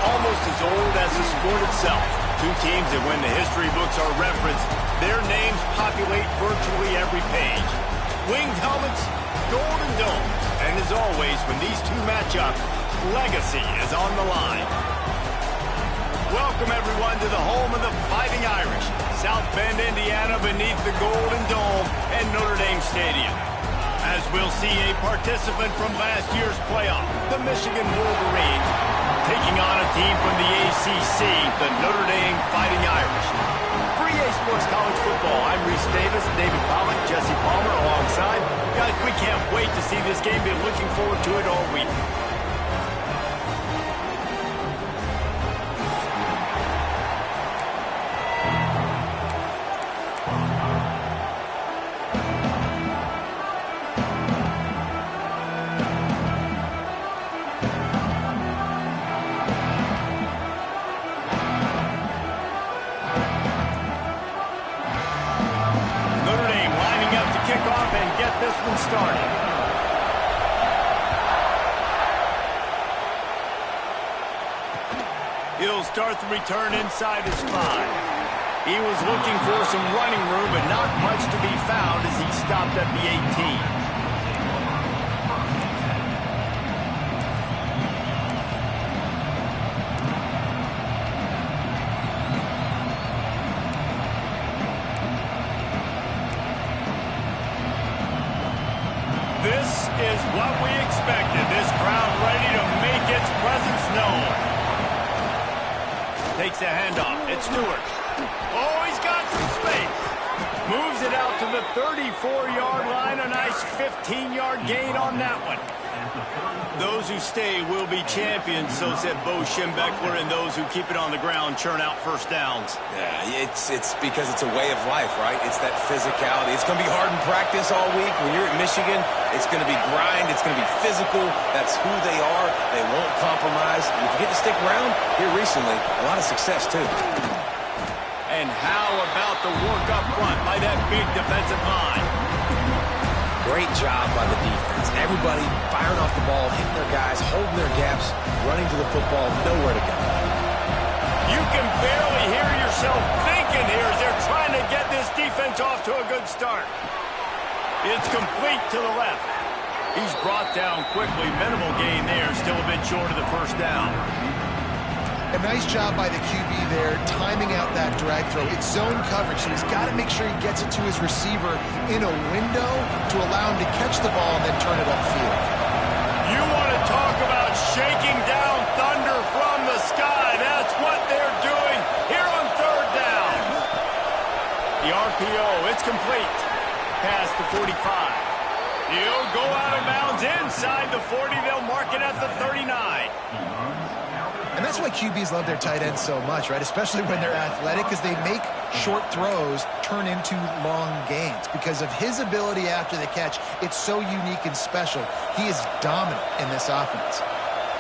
almost as old as the sport itself. Two teams that when the history books are referenced, their names populate virtually every page. Winged helmets, golden domes, and as always, when these two match up, legacy is on the line. Welcome, everyone, to the home of the Fighting Irish, South Bend, Indiana, beneath the Golden Dome and Notre Dame Stadium. As we'll see a participant from last year's playoff, the Michigan Wolverines, taking on a team from the ACC, the Notre Dame Fighting Irish. For EA Sports College Football, I'm Reese Davis, David Pollock, Jesse Palmer alongside. Guys, we can't wait to see this game. Been looking forward to it all week. This one started. He'll start the return inside his 5. He was looking for some running room, but not much to be found as he stopped at the 18. This is what we expected. This crowd ready to make its presence known. Takes the handoff. It's Stewart. Oh, he's got some space. Moves it out to the 34-yard line. A nice 15-yard gain on that one. Those who stay will be champions, so said Bo Schembechler, and those who keep it on the ground churn out first downs. Yeah, it's because it's a way of life, right? It's that physicality. It's going to be hard in practice all week. When you're at Michigan, it's going to be grind. It's going to be physical. That's who they are. They won't compromise. And if you get to stick around here recently, a lot of success, too. And how about the work up front by that big defensive line? Great job by the defense. Everybody firing off the ball, hitting their guys, holding their gaps, running to the football, nowhere to go. You can barely hear yourself thinking here as they're trying to get this defense off to a good start. It's complete to the left. He's brought down quickly. Minimal gain there, still a bit short of the first down. A nice job by the QB there, timing out that drag throw. It's zone coverage, so he's got to make sure he gets it to his receiver in a window to allow him to catch the ball and then turn it upfield. You want to talk about shaking down thunder from the sky. That's what they're doing here on third down. The RPO, it's complete. Past the 45. He'll go out of bounds inside the 40. They'll mark it at the 39. And that's why QBs love their tight ends so much, right? Especially when they're athletic, because they make short throws turn into long gains. Because of his ability after the catch, it's so unique and special. He is dominant in this offense.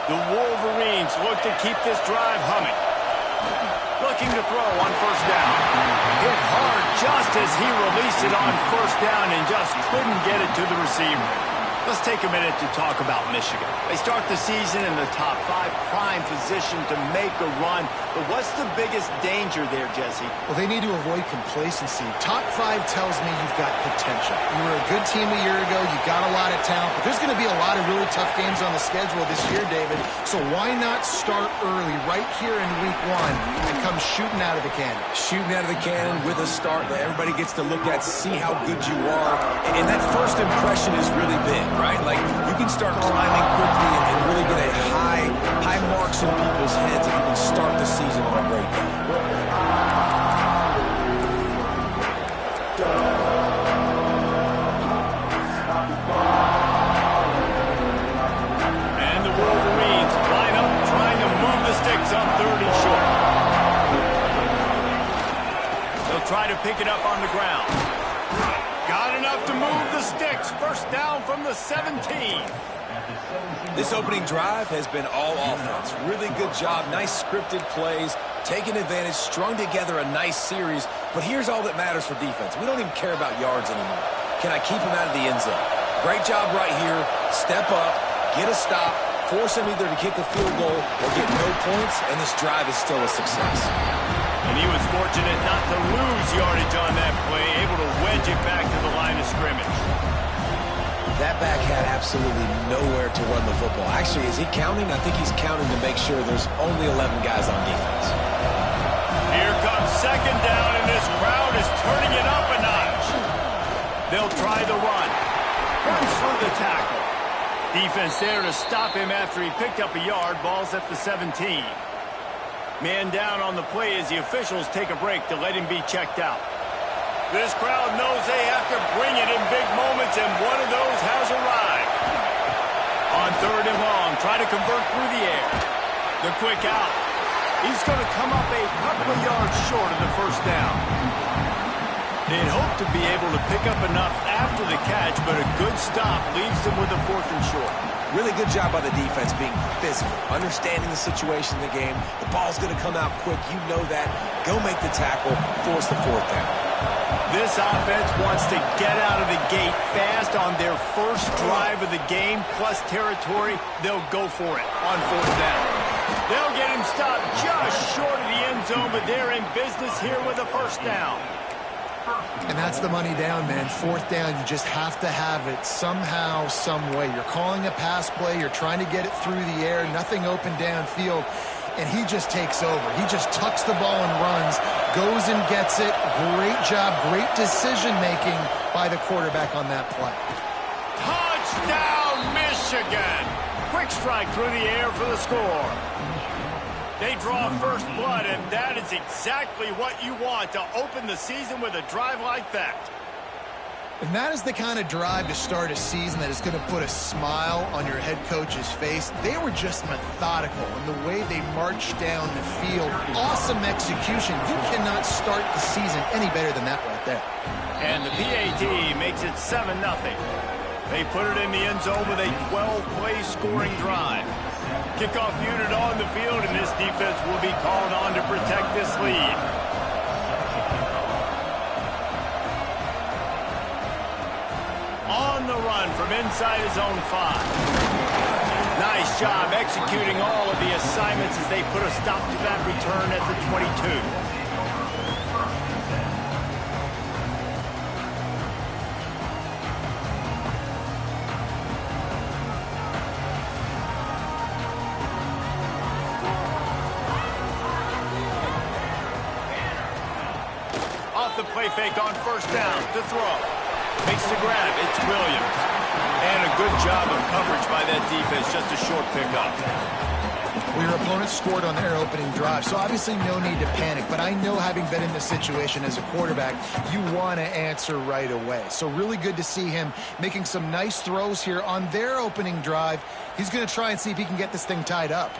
The Wolverines look to keep this drive humming. Looking to throw on first down. Hit hard just as he released it on first down and just couldn't get it to the receiver. Let's take a minute to talk about Michigan. They start the season in the top 5, prime position to make a run. But what's the biggest danger there, Jesse? Well, they need to avoid complacency. Top 5 tells me you've got potential. You were a good team a year ago. You got a lot of talent. But there's going to be a lot of really tough games on the schedule this year, David. So why not start early right here in week 1 and come shooting out of the cannon? Shooting out of the cannon with a start that everybody gets to look at, see how good you are. And that first impression is really big, right? Like, you can start climbing quickly and really get a high marks in people's heads if you can start the season on a great day. And the Wolverines line up trying to move the sticks on 30 short. They'll try to pick it up on the ground. Got enough to move the sticks. First down from the 17. This opening drive has been all offense. Really good job. Nice scripted plays. Taking advantage. Strung together a nice series. But here's all that matters for defense. We don't even care about yards anymore. Can I keep him out of the end zone? Great job right here. Step up. Get a stop. Force them either to kick a field goal or get no points, and this drive is still a success. And he was fortunate not to lose yardage on that play, able to wedge it back to the line of scrimmage. That back had absolutely nowhere to run the football. Actually, is he counting? I think he's counting to make sure there's only 11 guys on defense. Here comes second down, and this crowd is turning it up a notch. They'll try the run. Runs through the tackle. Defense there to stop him after he picked up a yard. Ball's at the 17. Man down on the play as the officials take a break to let him be checked out. This crowd knows they have to bring it in big moments, and one of those has arrived. On third and long, try to convert through the air. The quick out. He's going to come up a couple of yards short of the first down. They'd hope to be able to pick up enough after the catch, but a good stop leaves them with a fourth and short. Really good job by the defense being physical, understanding the situation in the game. The ball's going to come out quick. You know that. Go make the tackle, force the fourth down. This offense wants to get out of the gate fast on their first drive of the game, plus territory. They'll go for it on fourth down. They'll get him stopped just short of the end zone, but they're in business here with a first down. And that's the money down, man. Fourth down, you just have to have it somehow, some way. You're calling a pass play. You're trying to get it through the air. Nothing open downfield. And he just takes over. He just tucks the ball and runs, goes and gets it. Great job, great decision-making by the quarterback on that play. Touchdown, Michigan! Quick strike through the air for the score. They draw first blood, and that is exactly what you want to open the season with a drive like that. And that is the kind of drive to start a season that is going to put a smile on your head coach's face. They were just methodical in the way they marched down the field. Awesome execution. You cannot start the season any better than that right there. And the PAT makes it 7-0. They put it in the end zone with a 12-play scoring drive. Kickoff unit on the field, and this defense will be called on to protect this lead. On the run from inside his own 5. Nice job executing all of the assignments as they put a stop to that return at the 22. Off the play fake on first down to throw. Makes the grab. It's Williams. And a good job of coverage by that defense. Just a short pickup. Well, your opponent scored on their opening drive, so obviously no need to panic. But I know, having been in this situation as a quarterback, you want to answer right away. So really good to see him making some nice throws here on their opening drive. He's going to try and see if he can get this thing tied up.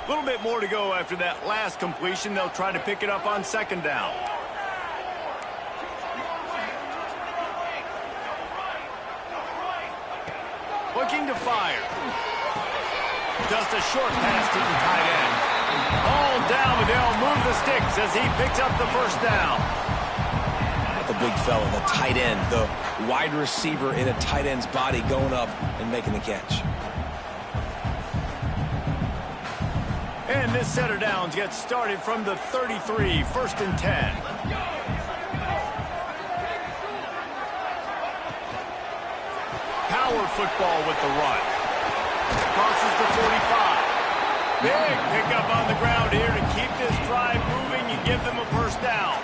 A little bit more to go after that last completion. They'll try to pick it up on second down. Looking to fire. Just a short pass to the tight end. All down, but they'll move the sticks as he picks up the first down. The big fella, the tight end, the wide receiver in a tight end's body going up and making the catch. And this set of downs gets started from the 33, first and 10. Power football with the run. Crosses the 45. Big pickup on the ground here to keep this drive moving. You give them a first down.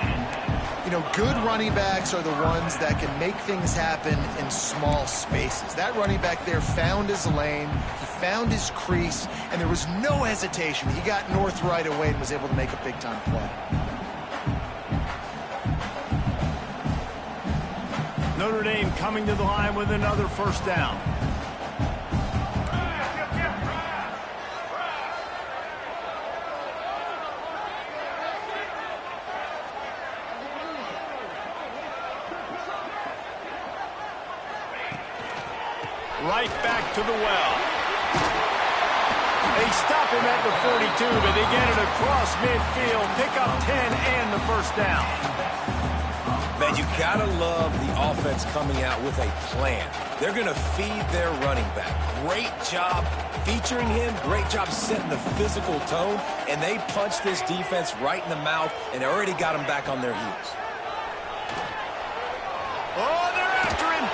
You know, good running backs are the ones that can make things happen in small spaces. That running back there found his lane, he found his crease, and there was no hesitation. He got north right away and was able to make a big-time play. Notre Dame coming to the line with another first down. Right back to the well. A They stop him at the 42, but they get it across midfield, pick up 10 and the first down. Man, you gotta love the offense coming out with a plan. They're gonna feed their running back. Great job featuring him, great job setting the physical tone, and they punched this defense right in the mouth and already got them back on their heels. Oh, they're after him.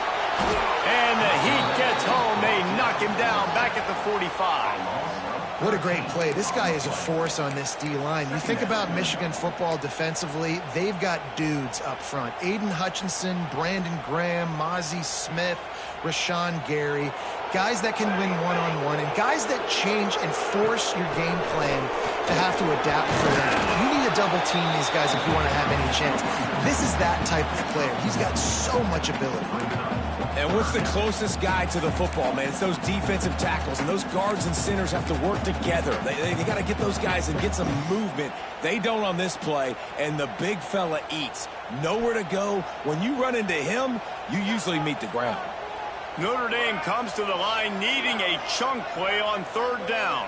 And the Heat gets home. They knock him down back at the 45. What a great play. This guy is a force on this D-line. You think about Michigan football defensively, they've got dudes up front. Aiden Hutchinson, Brandon Graham, Mozzie Smith, Rashawn Gary. Guys that can win one-on-one and guys that change and force your game plan to have to adapt for them. You need to double team these guys if you want to have any chance. This is that type of player. He's got so much ability. And what's the closest guy to the football, man? It's those defensive tackles, and those guards and centers have to work together. They got to get those guys and get some movement. They don't on this play, and the big fella eats. Nowhere to go. When you run into him, you usually meet the ground. Notre Dame comes to the line needing a chunk play on third down.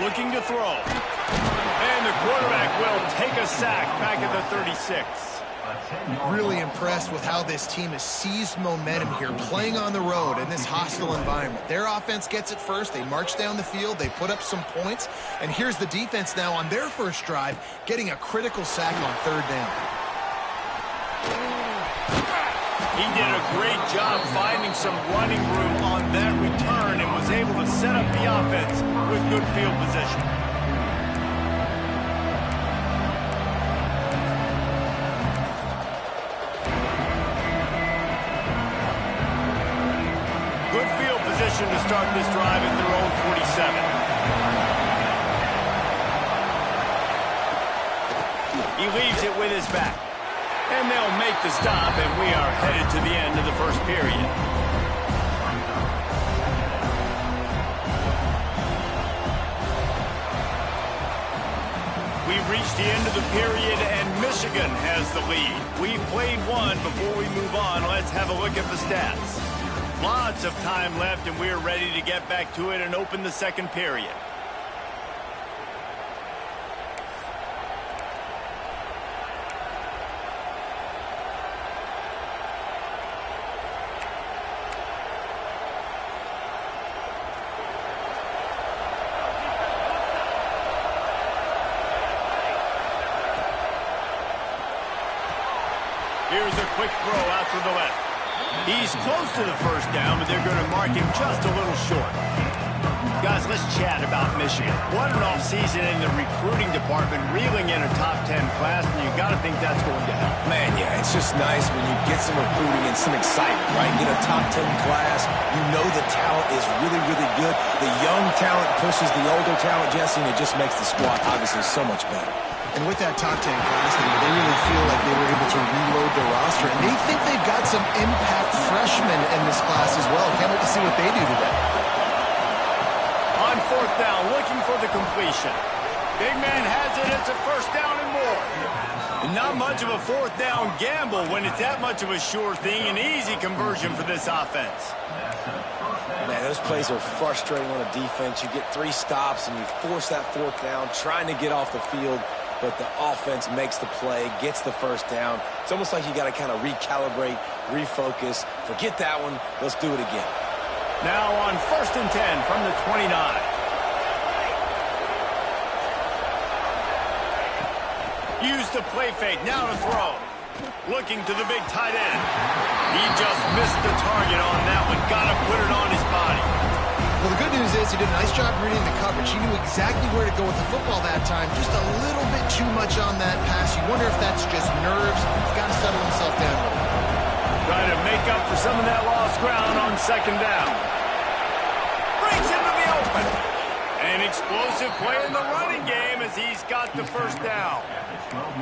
Looking to throw. And the quarterback will take a sack back at the 36. Really impressed with how this team has seized momentum here, playing on the road in this hostile environment. Their offense gets it first. They march down the field. They put up some points. And here's the defense now on their first drive, getting a critical sack on third down. He did a great job finding some running room on that return and was able to set up the offense with good field position. Good field position to start this drive at their own 47. He leaves it with his back. And they'll make the stop, and we are headed to the end of the first period. We've reached the end of the period, and Michigan has the lead. We've played one. Before we move on, let's have a look at the stats. Lots of time left, and we're ready to get back to it and open the second period. Here's a quick throw out to the left. He's close to the first down, but they're going to mark him just a little short. Guys, let's chat about Michigan. What an offseason in the recruiting department, reeling in a top 10 class, and you got to think that's going to help. Man, yeah, it's just nice when you get some recruiting and some excitement, right? Get a top 10 class. You know the talent is really, really good. The young talent pushes the older talent, Jesse, and it just makes the squad obviously so much better. And with that top 10 class, they really feel like they were able to reload their roster. And they think they've got some impact freshmen in this class as well. Can't wait to see what they do today. On fourth down, looking for the completion. Big man has it. It's a first down and more. And not much of a fourth down gamble when it's that much of a sure thing. An easy conversion for this offense. Man, those plays are frustrating on a defense. You get 3 stops and you force that fourth down, trying to get off the field. But the offense makes the play, gets the first down. It's almost like you got to kind of recalibrate, refocus. Forget that one. Let's do it again. Now on 1st and 10 from the 29. Use the play fake. Now to throw. Looking to the big tight end. He just missed the target on that one. Got to put it on his body. Well, the good news is he did a nice job reading the coverage. He knew exactly where to go with the football that time. Just a little bit too much on that pass. You wonder if that's just nerves. He's got to settle himself down a little bit. Trying to make up for some of that lost ground on second down. Brings him to the open. An explosive play in the running game as he's got the first down.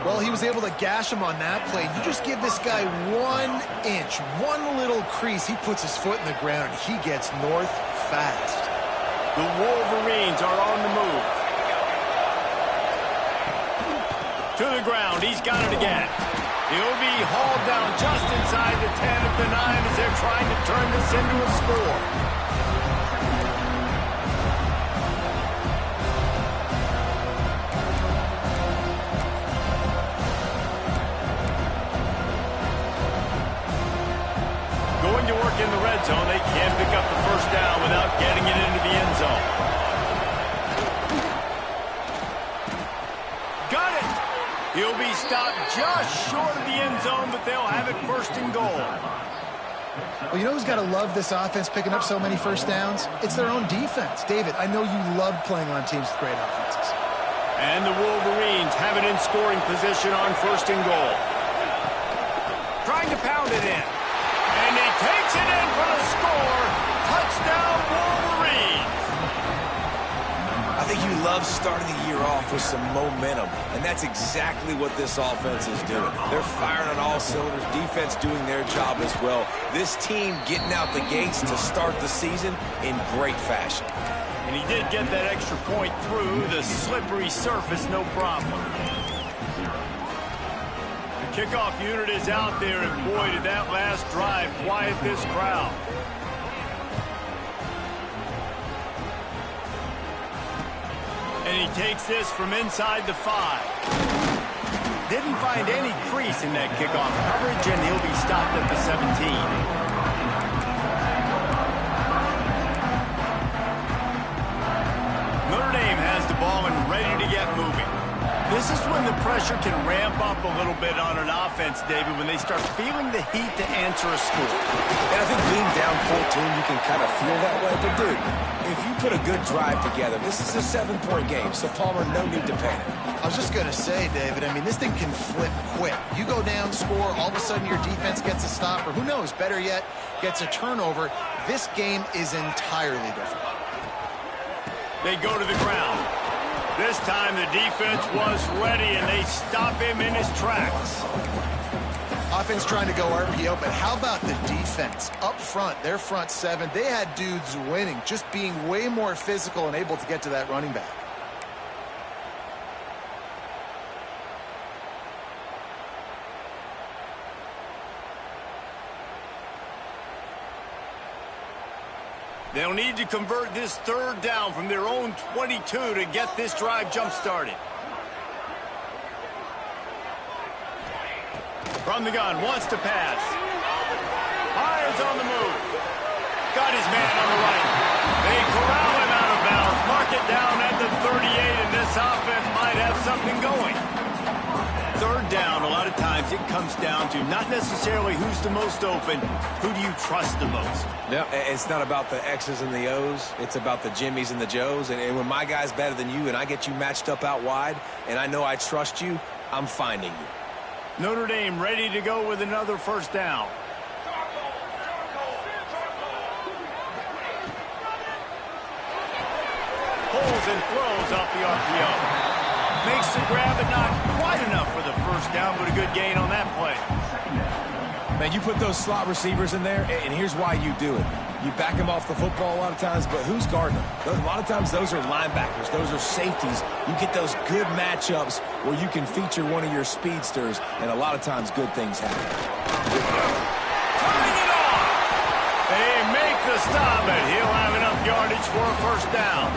Well, he was able to gash him on that play. You just give this guy 1 inch, one little crease. He puts his foot in the ground, and he gets north fast. The Wolverines are on the move. To the ground. He's got it again. He'll be hauled down just inside the 10 at the 9 as they're trying to turn this into a score. zone. They can't pick up the first down without getting it into the end zone. Got it! He'll be stopped just short of the end zone, but they'll have it first and goal. Well, you know who's got to love this offense picking up so many first downs? It's their own defense. David, I know you love playing on teams with great offenses. And the Wolverines have it in scoring position on first and goal. Trying to pound it in. And he takes it in for the score. Touchdown, Wolverines. I think you love starting the year off with some momentum, and that's exactly what this offense is doing. They're firing on all cylinders, defense doing their job as well. This team getting out the gates to start the season in great fashion. And he did get that extra point through the slippery surface, no problem. The kickoff unit is out there, and boy, did that last drive quiet this crowd. And he takes this from inside the 5. Didn't find any crease in that kickoff coverage, and he'll be stopped at the 17. Notre Dame has the ball and ready to get moving. This is when the pressure can ramp up a little bit on an offense, David, when they start feeling the heat to answer a score. And I think being down 14, you can kind of feel that way. But, dude, if you put a good drive together, this is a 7-point game, so Palmer, no need to panic. I was just going to say, David, I mean, this thing can flip quick. You go down, score, all of a sudden your defense gets a stop, or who knows, better yet, gets a turnover. This game is entirely different. They go to the ground. This time the defense was ready, and they stop him in his tracks. Offense trying to go RPO, but how about the defense? Up front, their front 7, they had dudes winning, just being way more physical and able to get to that running back. They'll need to convert this third down from their own 22 to get this drive jump-started. From the gun, wants to pass. Hines on the move. Got his man on the right. They corral him out of bounds. Mark it down at the 38, and this offense might have something going. Third down, a lot of times it comes down to not necessarily who's the most open, who do you trust the most? Yeah, it's not about the X's and the O's. It's about the Jimmies and the Joes. And when my guy's better than you and I get you matched up out wide and I know I trust you, I'm finding you. Notre Dame ready to go with another first down. Pulls and throws off the RPO. Makes the grab, but not quite enough for the first down, but a good gain on that play. Man, you put those slot receivers in there, and here's why you do it. You back them off the football a lot of times, but who's guarding them? A lot of times those are linebackers. Those are safeties. You get those good matchups where you can feature one of your speedsters, and a lot of times good things happen. Turning it on! They make the stop, and he'll have enough yardage for a first down.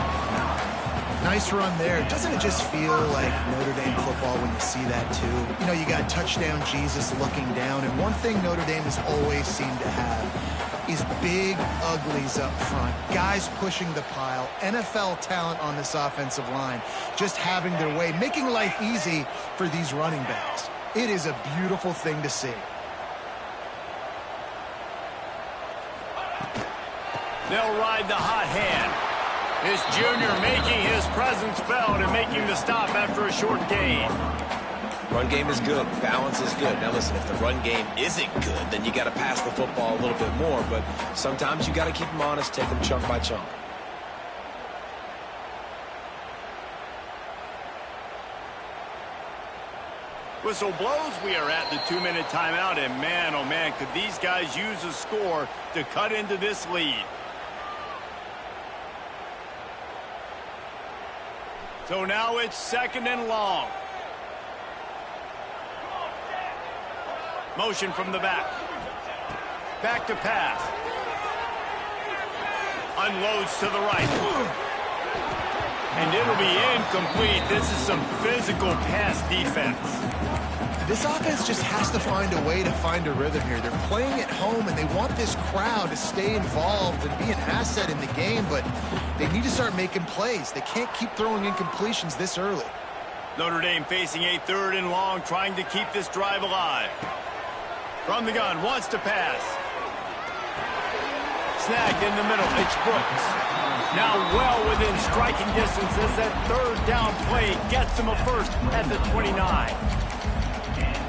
Nice run there. Doesn't it just feel like Notre Dame football when you see that, too? You know, you got touchdown Jesus looking down, and one thing Notre Dame has always seemed to have is big uglies up front, guys pushing the pile, NFL talent on this offensive line, just having their way, making life easy for these running backs. It is a beautiful thing to see. They'll ride the hot hand. This junior making his presence felt and making the stop after a short gain. Run game is good. Balance is good. Now, listen, if the run game isn't good, then you got to pass the football a little bit more. But sometimes you got to keep them honest, take them chunk by chunk. Whistle blows. We are at the 2-minute timeout. And man, oh man, could these guys use a score to cut into this lead. So now it's 2nd and long. Motion from the back. Back to pass. Unloads to the right. And it'll be incomplete. This is some physical pass defense. This offense just has to find a way to find a rhythm here. They're playing at home, and they want this crowd to stay involved and be an asset in the game, but they need to start making plays. They can't keep throwing incompletions this early. Notre Dame facing a 3rd and long, trying to keep this drive alive. From the gun, wants to pass. Snagged in the middle, it's Brooks. Now well within striking distance as that 3rd down play gets him a first at the 29.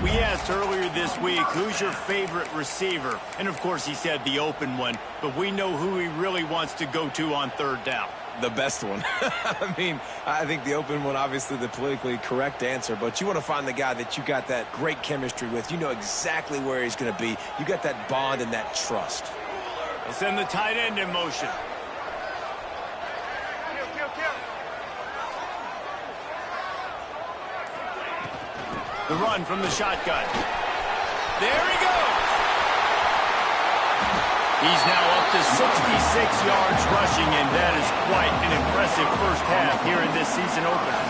We asked earlier this week, who's your favorite receiver? And of course he said the open one, but we know who he really wants to go to on 3rd down. The best one. I mean, I think the open one, obviously the politically correct answer, but you want to find the guy that you got that great chemistry with. You know exactly where he's going to be. You got that bond and that trust. They'll send the tight end in motion. The run from the shotgun. There he goes. He's now up to 66 yards rushing, and that is quite an impressive first half here in this season opener.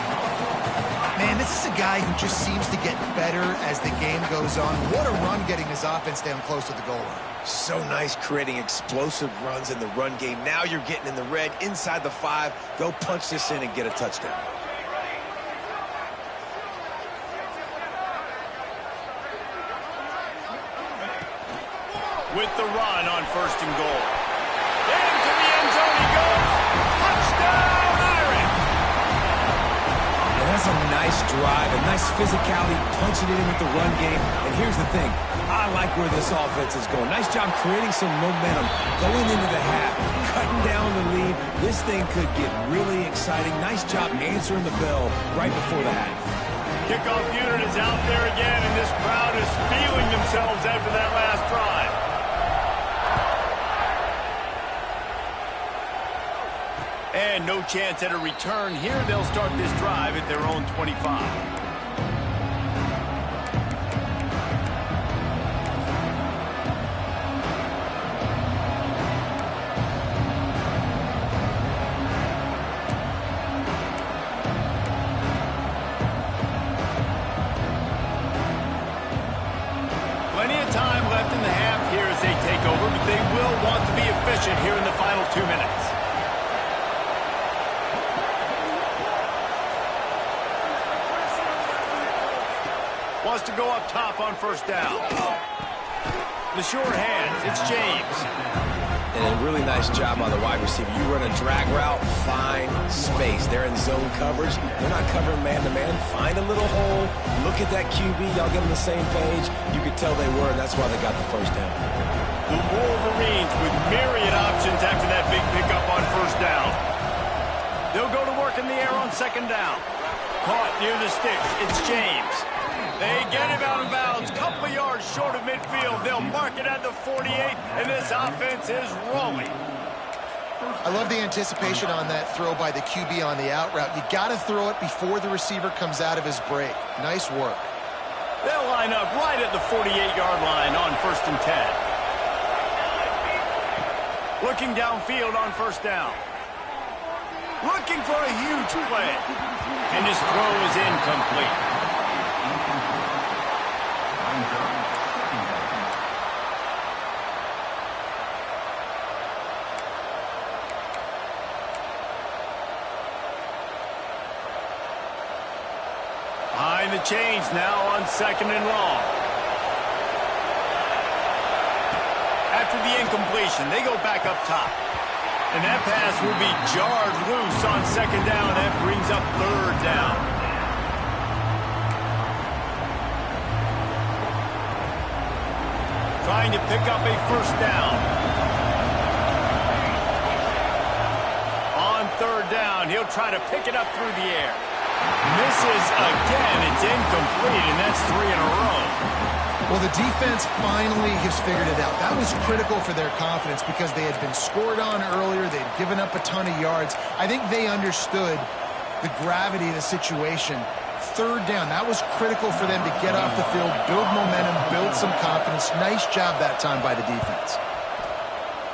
Man, this is a guy who just seems to get better as the game goes on. What a run getting his offense down close to the goal line. So nice creating explosive runs in the run game. Now you're getting in the red, inside the 5. Go punch this in and get a touchdown. With the run on 1st and goal. Into the end zone he goes. Touchdown, Irish! And that's a nice drive, a nice physicality, punching it in with the run game. And here's the thing. I like where this offense is going. Nice job creating some momentum, going into the half, cutting down the lead. This thing could get really exciting. Nice job answering the bell right before the half. Kickoff unit is out there again, and this crowd is feeling themselves after that last drive. And no chance at a return here. They'll start this drive at their own 25. Plenty of time left in the half here as they take over, but they will want to be efficient here in the final 2 minutes. Wants to go up top on 1st down. The short hands, it's James. And a really nice job by the wide receiver. You run a drag route, find space. They're in zone coverage. They're not covering man-to-man. Find a little hole. Look at that QB. Y'all get on the same page. You could tell they were, and that's why they got the 1st down. The Wolverines with myriad options after that big pickup on 1st down. They'll go to work in the air on 2nd down. Caught near the sticks. It's James. They get him out of bounds, couple of yards short of midfield. They'll mark it at the 48, and this offense is rolling. I love the anticipation on that throw by the QB on the out route. You got to throw it before the receiver comes out of his break. Nice work. They'll line up right at the 48-yard line on 1st and 10. Looking downfield on 1st down. Looking for a huge play. And his throw is incomplete. Behind the chains now on 2nd and long. After the incompletion, they go back up top. And that pass will be jarred loose on 2nd down. That brings up 3rd down. Trying to pick up a 1st down. On 3rd down, he'll try to pick it up through the air. Misses again. It's incomplete, and that's 3 in a row. Well, the defense finally has figured it out. That was critical for their confidence because they had been scored on earlier. They had given up a ton of yards. I think they understood the gravity of the situation. 3rd down, that was critical for them to get off the field, build momentum, build some confidence. Nice job that time by the defense.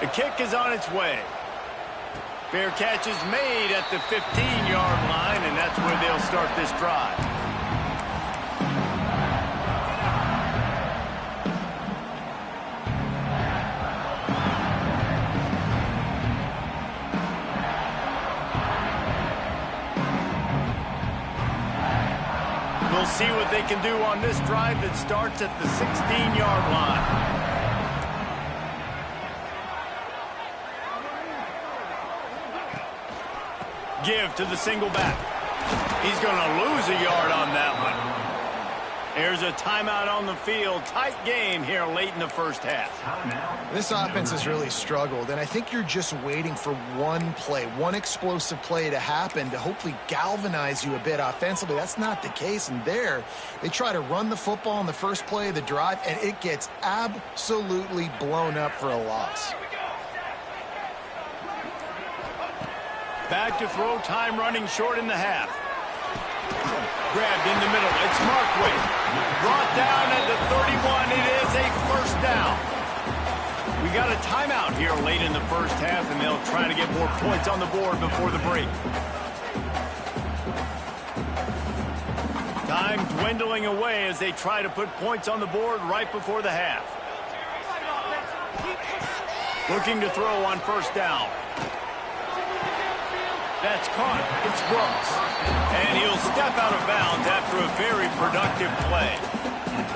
The kick is on its way. Fair catch is made at the 15-yard line, and that's where they'll start this drive. they can do on this drive that starts at the 16-yard line. Give to the single back. He's going to lose a yard on that one. There's a timeout on the field. Tight game here late in the first half. This offense has really struggled, and I think you're just waiting for one play, one explosive play to happen to hopefully galvanize you a bit offensively. That's not the case, and there they try to run the football on the first play of the drive, and it gets absolutely blown up for a loss. Back to throw, time running short in the half. Grabbed in the middle. It's Markway. Brought down at the 31. It is a first down. We got a timeout here late in the first half, and they'll try to get more points on the board before the break. Time dwindling away as they try to put points on the board right before the half. Looking to throw on first down. That's caught. It's Brooks. And he'll step out of bounds after a very productive play.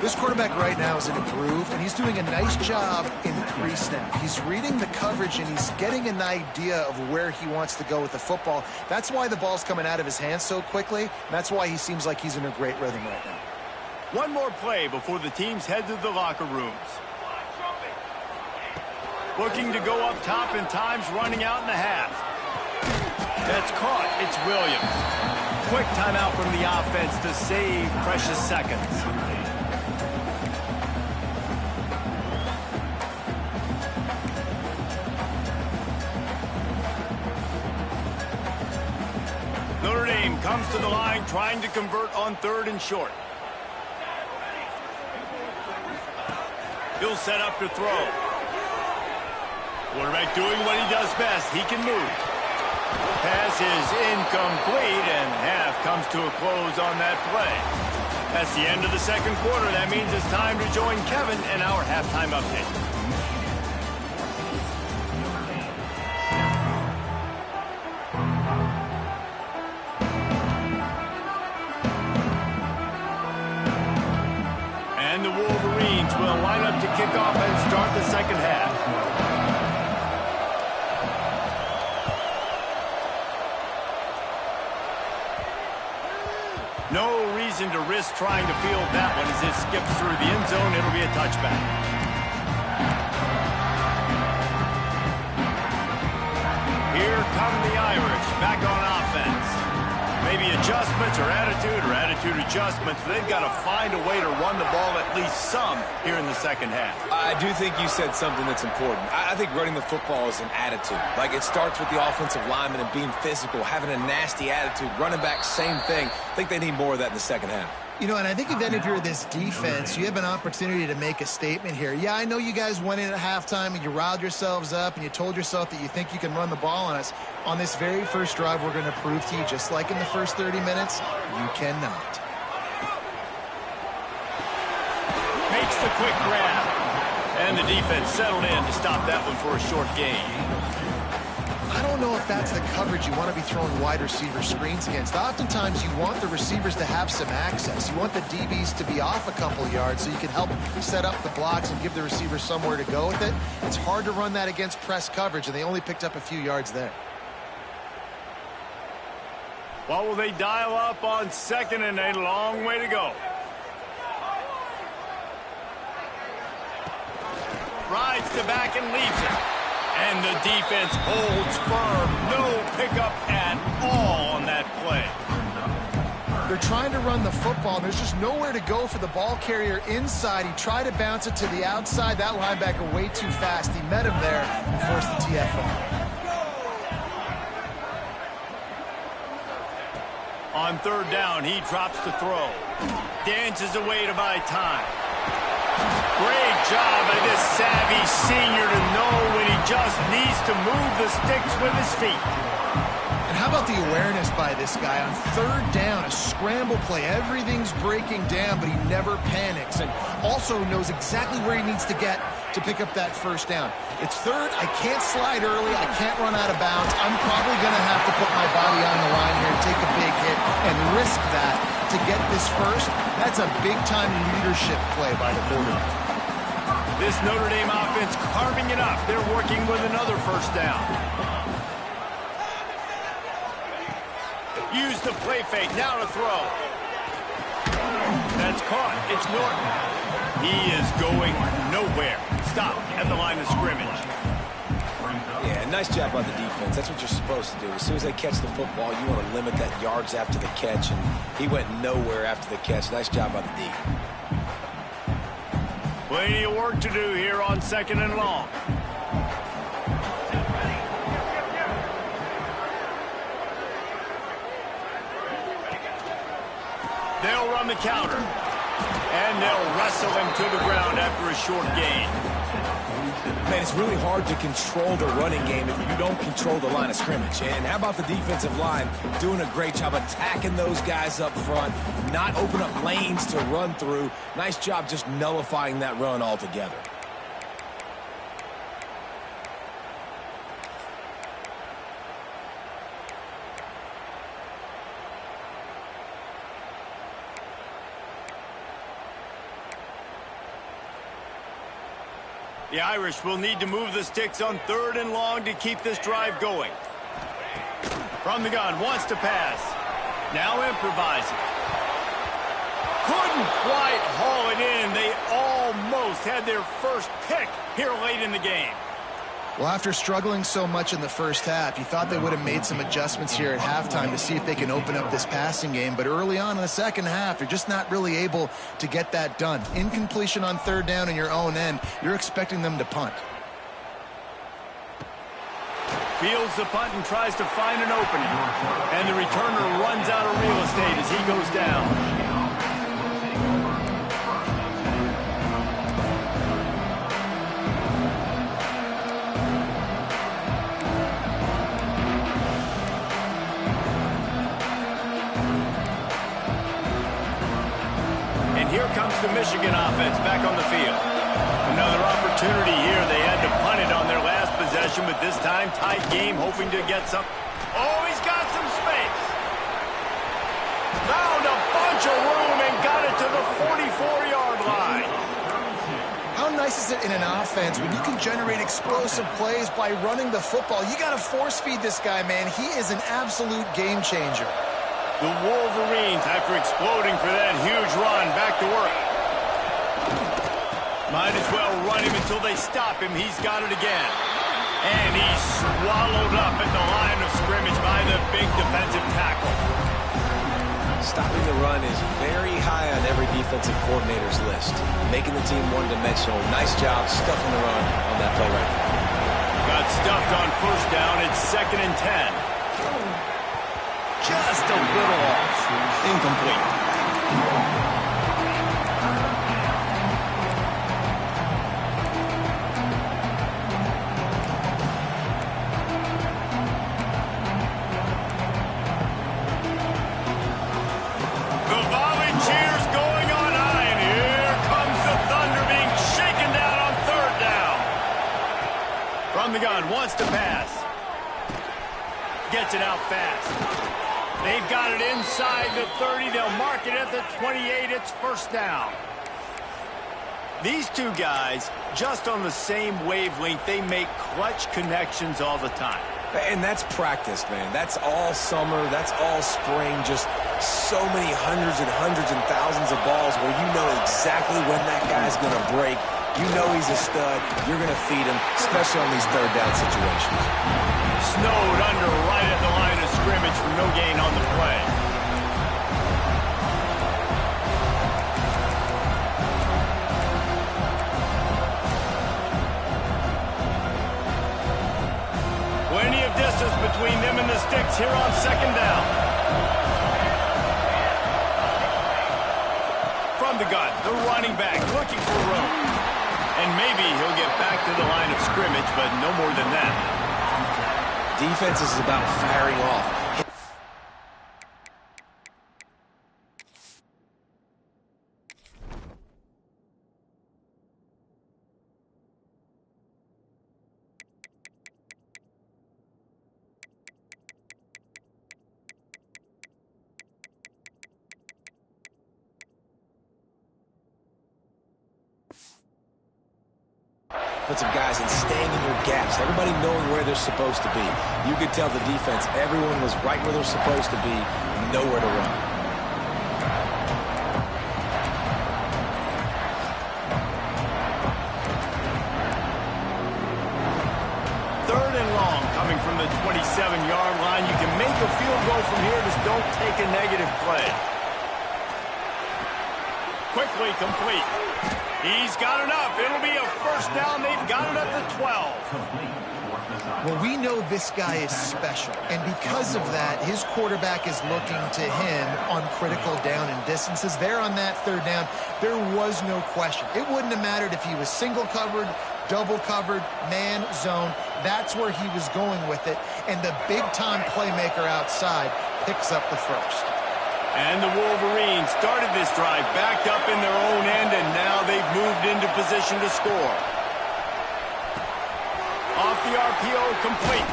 This quarterback right now is in a groove, and he's doing a nice job in pre-snap. He's reading the coverage, and he's getting an idea of where he wants to go with the football. That's why the ball's coming out of his hands so quickly, and that's why he seems like he's in a great rhythm right now. One more play before the teams head to the locker rooms. Looking to go up top, and time's running out in the half. That's caught. It's Williams. Quick timeout from the offense to save precious seconds. Notre Dame comes to the line trying to convert on 3rd and short. He'll set up to throw. Quarterback doing what he does best. He can move. Pass is incomplete, and half comes to a close on that play. That's the end of the second quarter. That means it's time to join Kevin in our halftime update. And the Wolverines will line up to kick off and start the second half. No reason to risk trying to field that one as it skips through the end zone. It'll be a touchback. Here come the Irish back on offense. Maybe adjustments or attitude adjustments. They've got to find a way to run the ball at least some here in the second half. I do think you said something that's important. I think running the football is an attitude. Like, it starts with the offensive lineman and being physical, having a nasty attitude. Running back, same thing. I think they need more of that in the second half. You know, and I think then if you're this defense, you have an opportunity to make a statement here. Yeah, I know you guys went in at halftime and you riled yourselves up and you told yourself that you think you can run the ball on us. On this very first drive, we're going to prove to you, just like in the first 30 minutes, you cannot. Makes the quick grab. And the defense settled in to stop that one for a short gain. I don't know if that's the coverage you want to be throwing wide receiver screens against. Oftentimes, you want the receivers to have some access. You want the DBs to be off a couple yards so you can help set up the blocks and give the receiver somewhere to go with it. It's hard to run that against press coverage, and they only picked up a few yards there. What will they dial up on second, and a long way to go? Rides to back and leaves it. And the defense holds firm. No pickup at all on that play. They're trying to run the football. There's just nowhere to go for the ball carrier inside. He tried to bounce it to the outside. That linebacker way too fast. He met him there and forced the TFL. On 3rd down, he drops to throw. Dances away to buy time. Great job by this savvy senior to know when he just needs to move the sticks with his feet. And how about the awareness by this guy on 3rd down, a scramble play. Everything's breaking down, but he never panics and also knows exactly where he needs to get to pick up that first down. It's 3rd. I can't slide early. I can't run out of bounds. I'm probably going to have to put my body on the line here, take a big hit, and risk that to get this first, that's a big-time leadership play by the quarterback. This Notre Dame offense carving it up. They're working with another first down. Use the play fake. Now to throw. That's caught. It's Notre. He is going nowhere. Stop at the line of scrimmage. Yeah, nice job by the defense. That's what you're supposed to do. As soon as they catch the football, you want to limit that yards after the catch, and he went nowhere after the catch. Nice job by the D. Plenty of work to do here on 2nd and long. They'll run the counter. And they'll wrestle him to the ground after a short gain. Man, it's really hard to control the running game if you don't control the line of scrimmage. And how about the defensive line doing a great job attacking those guys up front, not open up lanes to run through. Nice job just nullifying that run altogether. The Irish will need to move the sticks on 3rd and long to keep this drive going. From the gun, wants to pass. Now improvising. Couldn't quite haul it in. They almost had their first pick here late in the game. Well, after struggling so much in the first half, you thought they would have made some adjustments here at halftime to see if they can open up this passing game. But early on in the second half, they're just not really able to get that done. Incompletion on 3rd down in your own end, you're expecting them to punt. Fields the punt and tries to find an opening. And the returner runs out of real estate as he goes down. Here comes the Michigan offense back on the field. Another opportunity here. They had to punt it on their last possession, but this time tight game, hoping to get some. Oh, he's got some space. Found a bunch of room and got it to the 44-yard line. How nice is it in an offense when you can generate explosive plays by running the football? You got to force feed this guy, man. He is an absolute game changer. The Wolverines, after exploding for that huge run, back to work. Might as well run him until they stop him. He's got it again. And he's swallowed up at the line of scrimmage by the big defensive tackle. Stopping the run is very high on every defensive coordinator's list. Making the team one-dimensional. Nice job stuffing the run on that play right there. Got stuffed on 1st down. It's 2nd and 10. Just a little off. Incomplete. The Volunteers going on high, and here comes the Thunder being shaken down on 3rd down. From the gun, wants to pass. Gets it out fast. They've got it inside the 30. They'll mark it at the 28. It's 1st down. These two guys, just on the same wavelength, they make clutch connections all the time. And that's practice, man. That's all summer. That's all spring. Just so many hundreds and thousands of balls where you know exactly when that guy's going to break. You know he's a stud. You're going to feed him, especially on these 3rd down situations. Snowed under right at the line of scrimmage for no gain on the play. Plenty of distance between them and the sticks here on 2nd down. From the gun, the running back looking for room. And maybe he'll get back to the line of scrimmage, but no more than that. Defense is about firing off. offensive guys and staying in your gaps, everybody knowing where they're supposed to be. You could tell the defense, everyone was right where they're supposed to be, nowhere to run. Third and long coming from the 27-yard line. You can make a field goal from here, just don't take a negative play. Quickly complete. He's got enough. It'll be a first down. They've got it up to 12. Well, we know this guy is special, and because of that, his quarterback is looking to him on critical down and distances. There on that third down, there was no question. It wouldn't have mattered if he was single covered, double covered, man, zone. That's where he was going with it, and the big-time playmaker outside picks up the first. And the Wolverines started this drive backed up in their own end, and now they've moved into position to score. Off the RPO, complete.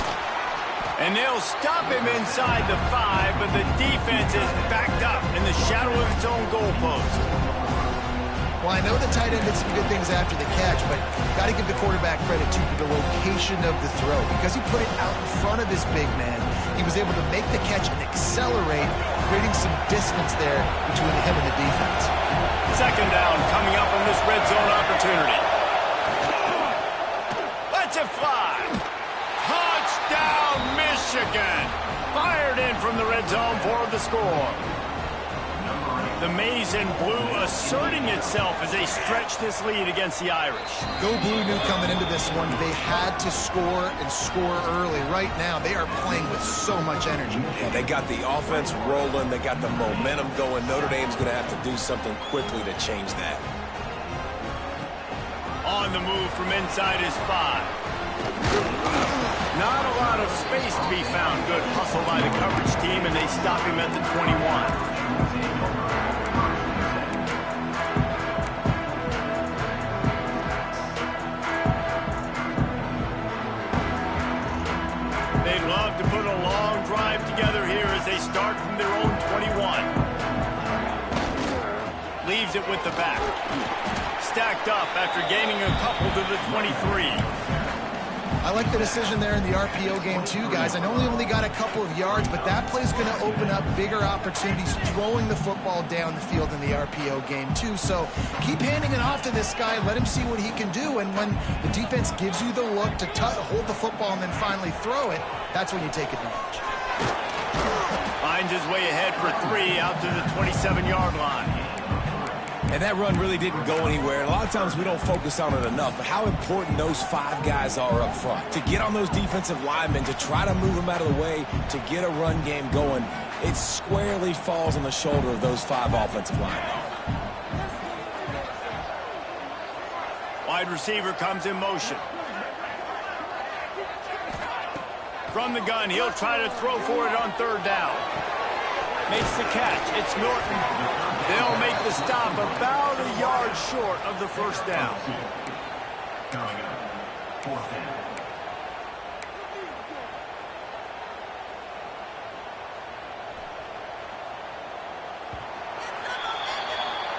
And they'll stop him inside the 5, but the defense is backed up in the shadow of its own goalpost. Well, I know the tight end did some good things after the catch, but got to give the quarterback credit, too, for the location of the throw. Because he put it out in front of his big man, he was able to make the catch and accelerate, creating some distance there between him and the defense. Second down coming up on this red zone opportunity. Let's it fly. Touchdown, Michigan. Fired in from the red zone for the score. The maize and blue asserting itself as they stretch this lead against the Irish. Go Blue knew coming into this one they had to score and score early. Right now, they are playing with so much energy. Yeah, they got the offense rolling. They got the momentum going. Notre Dame's going to have to do something quickly to change that. On the move from inside his 5. Not a lot of space to be found. Good hustle by the coverage team, and they stop him at the 21. They'd love to put a long drive together here as they start from their own 21. Leaves it with the back. Stacked up after gaining a couple to the 23. I like the decision there in the RPO game too, guys. I know he only got a couple of yards, but that play's going to open up bigger opportunities throwing the football down the field in the RPO game too. So keep handing it off to this guy. Let him see what he can do. And when the defense gives you the look to hold the football and then finally throw it, that's when you take advantage. Finds his way ahead for 3 out to the 27-yard line. And that run really didn't go anywhere. And a lot of times we don't focus on it enough, but how important those 5 guys are up front. To get on those defensive linemen, to try to move them out of the way, to get a run game going, it squarely falls on the shoulder of those 5 offensive linemen. Wide receiver comes in motion. From the gun, he'll try to throw for it on third down. Makes the catch. It's Norton. They'll make the stop about a yard short of the first down.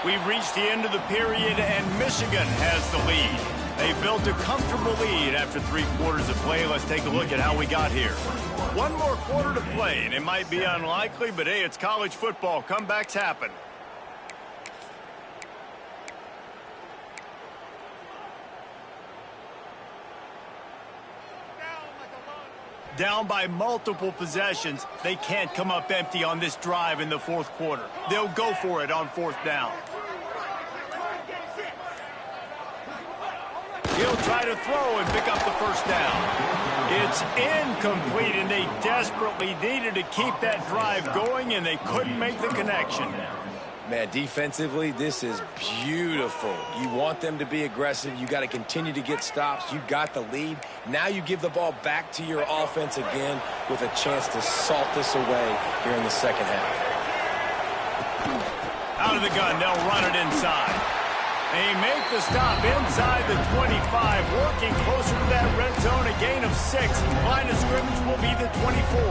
We've reached the end of the period, and Michigan has the lead. They built a comfortable lead after 3 quarters of play. Let's take a look at how we got here. 1 more quarter to play, and it might be unlikely, but hey, it's college football. Comebacks happen. Down by multiple possessions, they can't come up empty on this drive in the 4th quarter. They'll go for it on 4th down. He'll try to throw and pick up the first down. It's incomplete, and they desperately needed to keep that drive going, and they couldn't make the connection. Man, defensively, this is beautiful. You want them to be aggressive. You got to continue to get stops. You got the lead. Now you give the ball back to your offense again with a chance to salt this away here in the second half. Out of the gun, they'll run it inside. They make the stop inside the 25, working closer to that red zone, a gain of 6. Line of scrimmage will be the 24.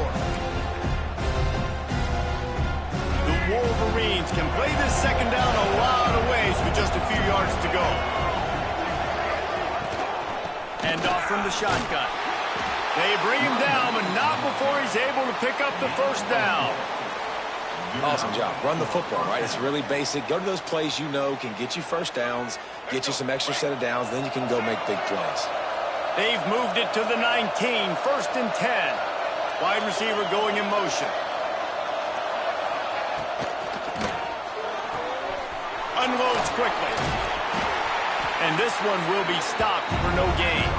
The Wolverines can play this second down a lot of ways with just a few yards to go. Hand off from the shotgun. They bring him down, but not before he's able to pick up the first down. Awesome job. Run the football, right? It's really basic. Go to those plays you know can get you first downs, get you some extra set of downs, then you can go make big plays. They've moved it to the 19, 1st and 10. Wide receiver going in motion. Unloads quickly. And this one will be stopped for no gain.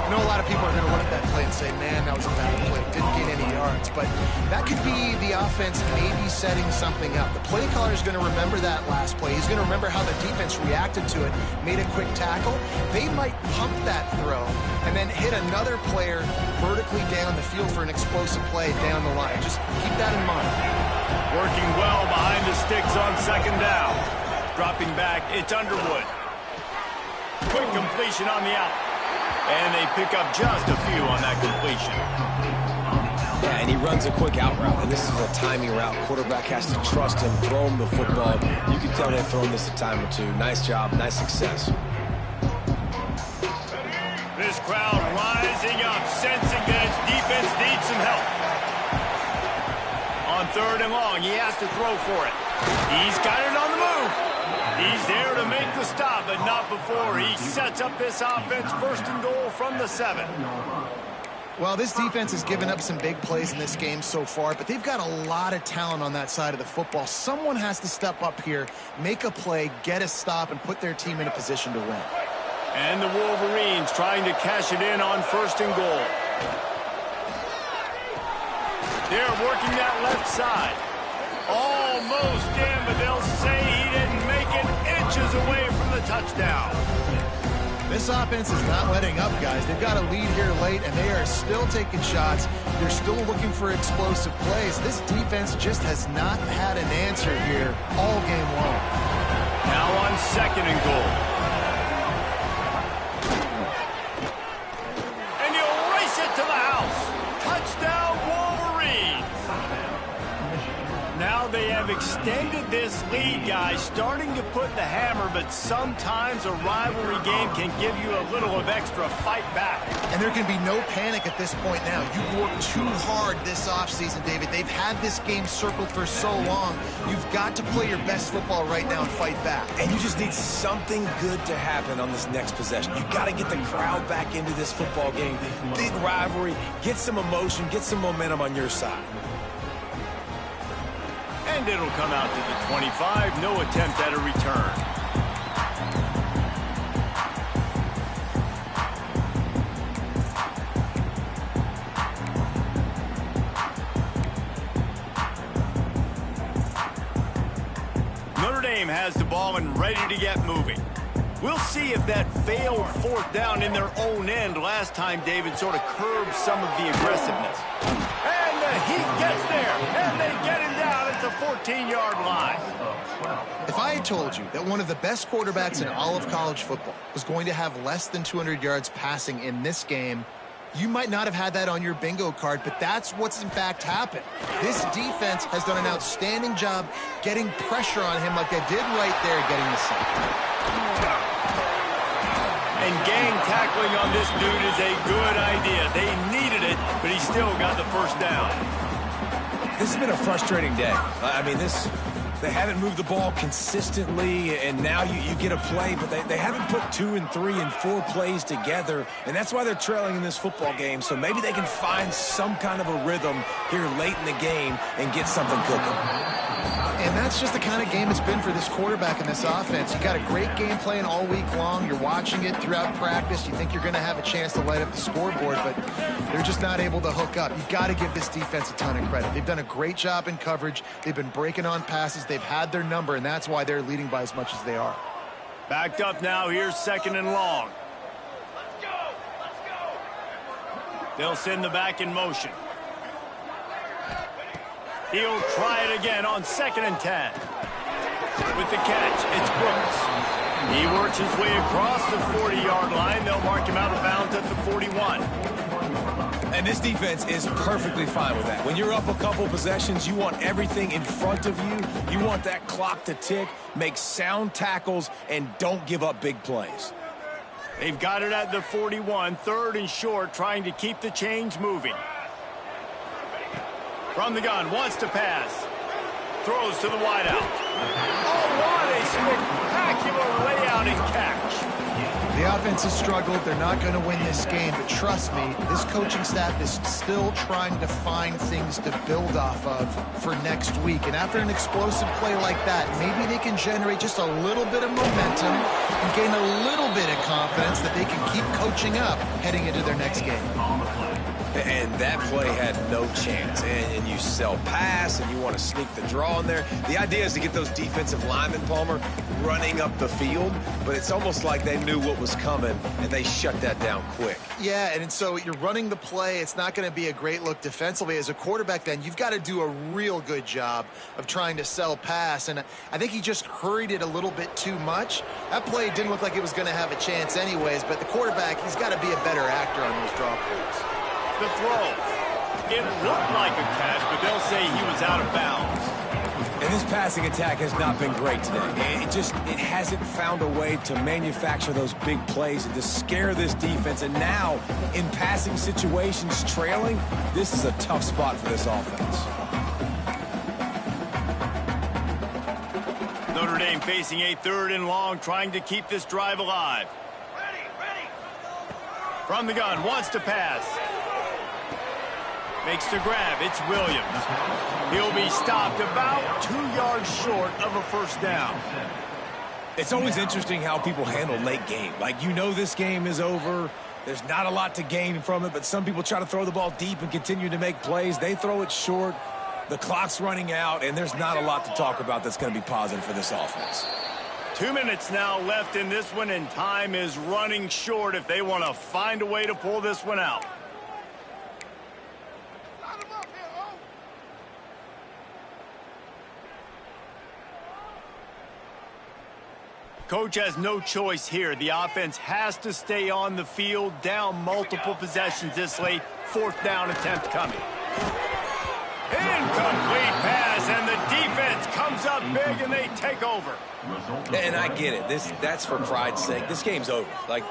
I know a lot of people are going to look at that play and say, man, that was a bad play. Didn't gain any yards. But that could be the offense maybe setting something up. The play caller is going to remember that last play. He's going to remember how the defense reacted to it, made a quick tackle. They might pump that throw and then hit another player vertically down the field for an explosive play down the line. Just keep that in mind. Working well behind the sticks on 2nd down. Dropping back, it's Underwood. Quick completion on the out. And they pick up just a few on that completion. Yeah, and he runs a quick out route. And this is a timing route. Quarterback has to trust him, throw him the football. You can tell they've thrown this a time or two. Nice job, nice success. This crowd rising up, sensing that its defense needs some help. On 3rd and long, he has to throw for it. He's got it on the move. He's there to make the stop, but not before he sets up this offense 1st and goal from the 7. Well, this defense has given up some big plays in this game so far, but they've got a lot of talent on that side of the football. Someone has to step up here, make a play, get a stop, and put their team in a position to win. And the Wolverines trying to cash it in on 1st and goal. They're working that left side. Almost in, but they'll say he didn't make it inches away from the touchdown. This offense is not letting up, guys. They've got a lead here late, and they are still taking shots. They're still looking for explosive plays. This defense just has not had an answer here all game long. Now on 2nd and goal. And he'll race it to the house. Touchdown, Wolverines. Now they have extended this lead, guys, starting to put the hammer, but sometimes a rivalry game can give you a little of extra fight back. And there can be no panic at this point now. You've worked too hard this offseason, David. They've had this game circled for so long. You've got to play your best football right now and fight back. And you just need something good to happen on this next possession. You got to get the crowd back into this football game. Big rivalry. Get some emotion. Get some momentum on your side. And it'll come out to the 25. No attempt at a return. Notre Dame has the ball and ready to get moving. We'll see if that failed 4th down in their own end last time David sort of curbed some of the aggressiveness. And the Heat gets there, and they get him down at the 14-yard line. If I had told you that one of the best quarterbacks in all of college football was going to have less than 200 yards passing in this game, you might not have had that on your bingo card, but that's what's in fact happened. This defense has done an outstanding job getting pressure on him like they did right there, getting the sack. And gang tackling on this dude is a good idea. They needed it, but he still got the first down. This has been a frustrating day. I mean, they haven't moved the ball consistently, and now you get a play, but they haven't put 2 and 3 and 4 plays together, and that's why they're trailing in this football game. So maybe they can find some kind of a rhythm here late in the game and get something cooking. And that's just the kind of game it's been for this quarterback and this offense. You got a great game plan all week long. You're watching it throughout practice. You think you're going to have a chance to light up the scoreboard, but they're just not able to hook up. You got to give this defense a ton of credit. They've done a great job in coverage. They've been breaking on passes. They've had their number, and that's why they're leading by as much as they are. Backed up now. Here's 2nd and long. They'll send the back in motion. He'll try it again on 2nd and 10. With the catch, it's Brooks. He works his way across the 40-yard line. They'll mark him out of bounds at the 41. And this defense is perfectly fine with that. When you're up a couple possessions, you want everything in front of you. You want that clock to tick, make sound tackles, and don't give up big plays. They've got it at the 41, 3rd and short, trying to keep the chains moving. From the gun, wants to pass. Throws to the wideout. Oh, what a spectacular layout and catch. The offense has struggled. They're not going to win this game, but trust me, this coaching staff is still trying to find things to build off of for next week. And after an explosive play like that, maybe they can generate just a little bit of momentum and gain a little bit of confidence that they can keep coaching up heading into their next game. And that play had no chance. And you sell pass, and you want to sneak the draw in there. The idea is to get those defensive linemen, Palmer, running up the field. But it's almost like they knew what was coming, and they shut that down quick. Yeah, and so you're running the play. It's not going to be a great look defensively. As a quarterback, then, you've got to do a real good job of trying to sell pass. And I think he just hurried it a little bit too much. That play didn't look like it was going to have a chance anyways. But the quarterback, he's got to be a better actor on those draw plays. The throw. It looked like a catch, but they'll say he was out of bounds. And this passing attack has not been great today. It hasn't found a way to manufacture those big plays and to scare this defense. And now, in passing situations, trailing, this is a tough spot for this offense. Notre Dame facing a 3rd and long, trying to keep this drive alive. Ready. From the gun, wants to pass. Makes the grab. It's Williams. He'll be stopped about 2 yards short of a 1st down. It's always interesting how people handle late game. Like, you know this game is over. There's not a lot to gain from it, but some people try to throw the ball deep and continue to make plays. They throw it short. The clock's running out, and there's not a lot to talk about that's going to be positive for this offense. 2 minutes now left in this one, and time is running short if they want to find a way to pull this one out. Coach has no choice here. The offense has to stay on the field, down multiple possessions this late. 4th down attempt coming. Incomplete pass, and the defense comes up big, and they take over. And I get it. That's for pride's sake. This game's over. Like,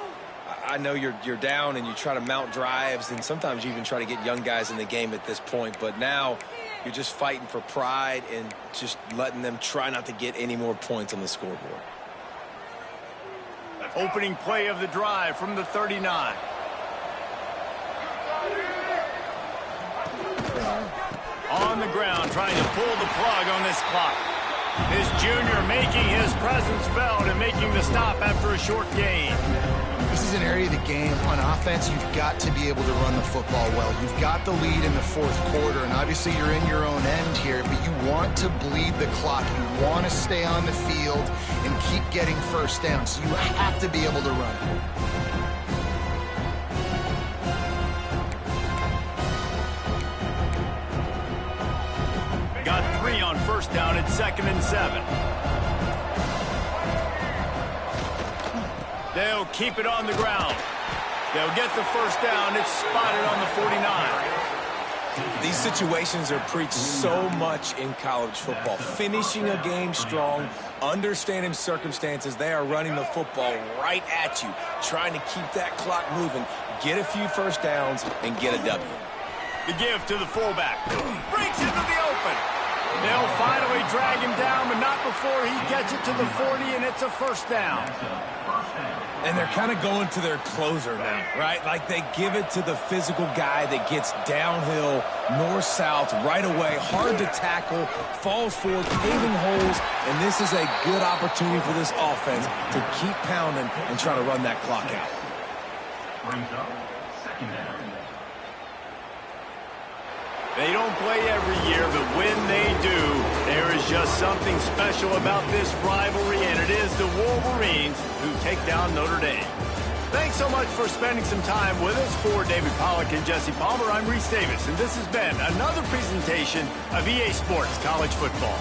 I know you're down, and you try to mount drives, and sometimes you even try to get young guys in the game at this point. But now you're just fighting for pride and just letting them try not to get any more points on the scoreboard. Opening play of the drive from the 39. On the ground, trying to pull the plug on this clock. This junior making his presence felt and making the stop after a short gain. This is an area of the game. On offense, you've got to be able to run the football well. You've got the lead in the 4th quarter, and obviously you're in your own end here, but you want to bleed the clock. You want to stay on the field and keep getting 1st down, so you have to be able to run it. Got 3 on 1st down at 2nd and 7. They'll keep it on the ground. They'll get the 1st down. It's spotted on the 49. These situations are preached so much in college football. Finishing a game strong, understanding circumstances. They are running the football right at you, trying to keep that clock moving, get a few 1st downs, and get a W. The give to the fullback. Breaks into the open. They'll finally drag him down, but not before he gets it to the 40, and it's a 1st down. And they're kind of going to their closer now, right? Like they give it to the physical guy that gets downhill, north-south, right away, hard to tackle, falls forward, paving holes, and this is a good opportunity for this offense to keep pounding and try to run that clock out. Brings up 2nd down. They don't play every year, but when they do, there is just something special about this rivalry, and it is the Wolverines who take down Notre Dame. Thanks so much for spending some time with us. For David Pollack and Jesse Palmer, I'm Reese Davis, and this has been another presentation of EA Sports College Football.